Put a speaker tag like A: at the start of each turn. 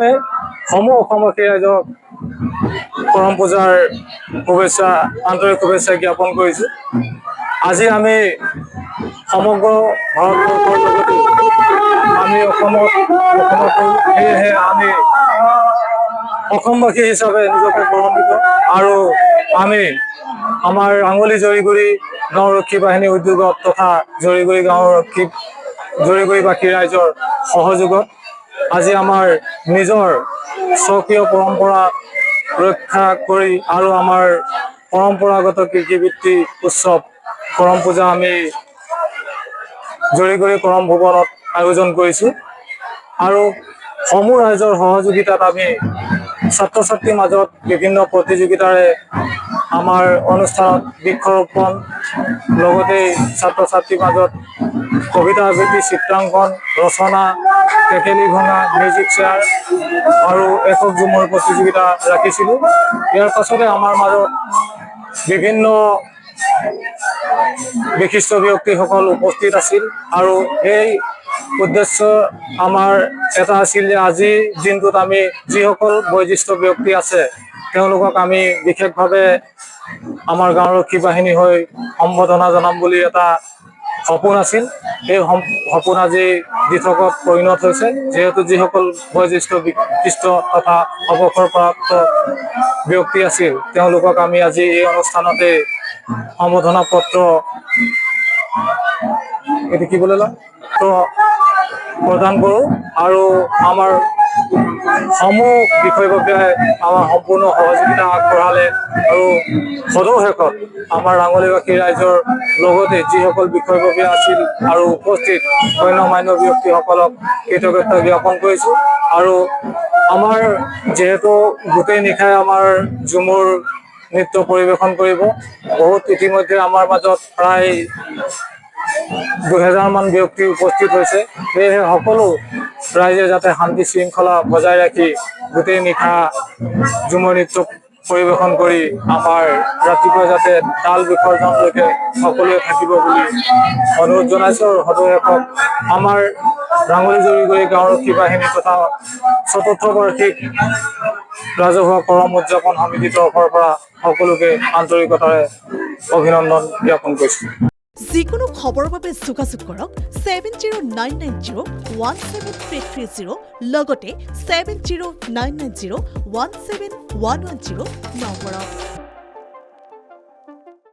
A: প্ৰথমে অসমবাসী ৰাইজক কৰম পূজাৰ শুভেচ্ছা আন্তৰিক শুভেচ্ছা জ্ঞাপন কৰিছোঁ। আজি আমি সমগ্ৰ ভাৰতবৰ্ষৰ লগতে আমি অসমতো সেয়েহে আমি অসমবাসী হিচাপে নিজকে গৌৰৱান্বিত আৰু আমি আমাৰ আঙুলি জৰিগুৰি গাঁও ৰক্ষী বাহিনী উদ্যোগত তথা জৰিগুৰি জৰিগুৰিবাসী ৰাইজৰ সহযোগত আজি আমাৰ নিজৰ স্বকীয় পৰম্পৰা ৰক্ষা কৰি আৰু আমাৰ পৰম্পৰাগত কৃষিভিত্তিক উৎসৱ কৰম পূজা আমি জৰিগুৰি কৰম ভৱনত আয়োজন কৰিছোঁ আৰু সমূহ ৰাইজৰ সহযোগিতাত আমি ছাত্ৰ ছাত্ৰীৰ মাজত বিভিন্ন প্ৰতিযোগিতাৰে আমাৰ অনুষ্ঠানত বৃক্ষৰোপণ লগতে ছাত্ৰ ছাত্ৰীৰ মাজত কবিতা আবৃত্তি, চিত্ৰাংকন, ৰচনা, টেকেলি ভঙা, মিউজিক চেয়াৰ আৰু একক ঝুমুৰ প্ৰতিযোগিতা ৰাখিছিলোঁ। ইয়াৰ পাছতে আমাৰ মাজত বিভিন্ন বিশিষ্ট ব্যক্তিসকল উপস্থিত আছিল আৰু এই উদ্দেশ্য আমাৰ এটা আছিল যে আজিৰ দিনটোত আমি যিসকল বয়োজ্যেষ্ঠ ব্যক্তি আছে তেওঁলোকক আমি বিশেষভাৱে আমাৰ গাঁও ৰক্ষী বাহিনী হৈ সম্বৰ্ধনা জনাম বুলি এটা সপোন আছিল। এই সপোন আজি দিঠকত পৰিণত হৈছে, যিহেতু যিসকল বয়োজ্যেষ্ঠ বিশিষ্ট তথা অৱসৰপ্ৰাপ্ত ব্যক্তি আছিল তেওঁলোকক আমি আজি এই অনুষ্ঠানতে সম্বৰ্ধনা পত্ৰ প্ৰদান কৰোঁ আৰু আমাৰ সমূহ বিষয়ববীয়াই আমাৰ সম্পূৰ্ণ সহযোগিতা আগবঢ়ালে আৰু সদৌ শেষত আমাৰ আঙুলিবাসী ৰাইজৰ লগতে যিসকল বিষয়ববীয়া আছিল আৰু উপস্থিত গণ্যমান্য ব্যক্তিসকলক কৃতজ্ঞতা জ্ঞাপন কৰিছোঁ। আৰু আমাৰ যিহেতু গোটেই নিশাই আমাৰ ঝুমুৰ নৃত্য পৰিৱেশন কৰিব, বহুত ইতিমধ্যে আমাৰ মাজত প্ৰায় 2000 মান ব্যক্তি উপস্থিত হৈছে। সেয়েহে সকলো ৰাইজে যাতে শান্তি শৃংখলা বজাই ৰাখি গোটেই নিশা ঝুমুৰ নৃত্য পৰিৱেশন কৰি আমাৰ ৰাতিপুৱা যাতে তাল বিসৰ্জনলৈকে সকলোৱে থাকিব বুলি অনুৰোধ জনাইছোঁ। আৰু সদৌ শেষত আমাৰ ৰাঙলী জৰিগুৰি গাঁও ৰক্ষী বাহিনী তথা চতুৰ্থ বাৰ্ষিক ৰাজহুৱা কৰম উদযাপন সমিতিৰ তৰফৰ পৰা সকলোকে আন্তৰিকতাৰে অভিনন্দন জ্ঞাপন কৰিছোঁ।
B: যিকোনো খবৰৰ বাবে যোগাযোগ কৰক 7099017330 লগতে 7099017110 নম্বৰত।